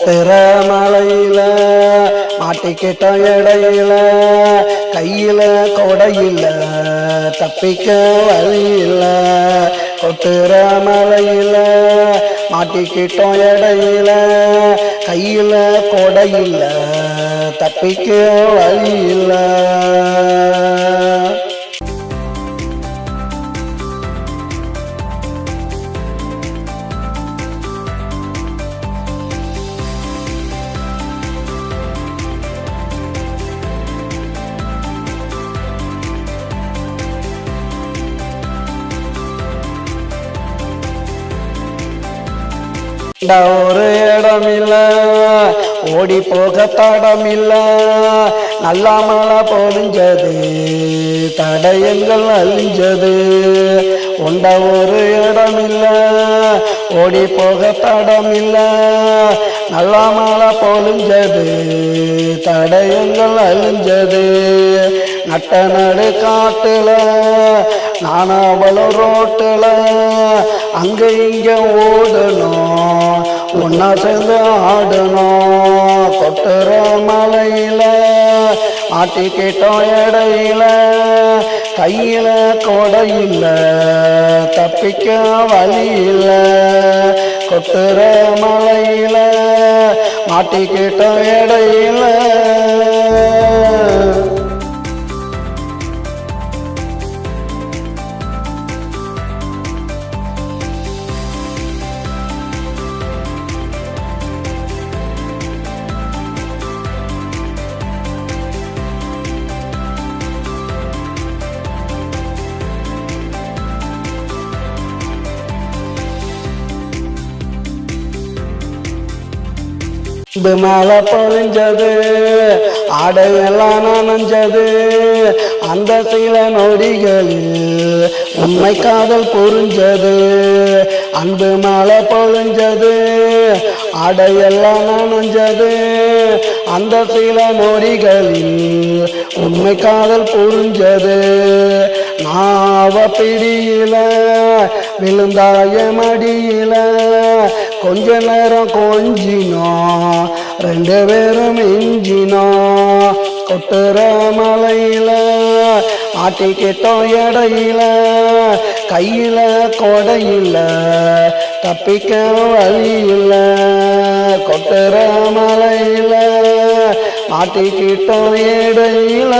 கொட்டுற மலையில மாட்டிக்கிட்ட இடையில கையில கொடையில தப்பிக்க வழியில கொட்டுற மலையில மாட்டிக்கிட்டோம் இடையில கையில கொடையில தப்பிக்க வழியில ஒரு இடமில்ல ஓடி போக தடமில்ல நல்லா மழை பொழிஞ்சது தடயங்கள் அழிஞ்சது உண்ட ஒரு இடமில்ல ஓடி போக தடமில்ல நல்லா மழை பொழிஞ்சது தடயங்கள் அழிஞ்சது நட்ட நடு காட்டுல நானாவளும் ரோட்டுல அங்க இங்க ஓடணும் ஒன்னா சேர்ந்து ஆடணும் கொட்டுற மலையில மாட்டிக்கிட்டோம் இடையில கையில கொடையில தப்பிக்க வழியில கொட்டுற மலையில மாட்டிக்கிட்டோம் இடையில மழை பொழிஞ்சது ஆடையெல்லாம் நனைஞ்சது அந்த சில நொடிகளில் உண்மை காதல் புரிஞ்சது அன்பு மழை பொழிஞ்சது ஆடையெல்லாம் நனைஞ்சது அந்த சில நொடிகளில் உண்மை காதல் புரிஞ்சது நாவ பிடியில விழுந்தாய மடியில கொஞ்ச நேரம் கொஞ்சினோம் ரெண்டு பேரும் மிஞ்சினோம் கொட்டுற மலையில மாட்டிக்கிட்டோம் இடையில கையில கொடையில தப்பிக்க வழியில கொட்டுற மலையில மாட்டிக்கிட்டோம் இடையில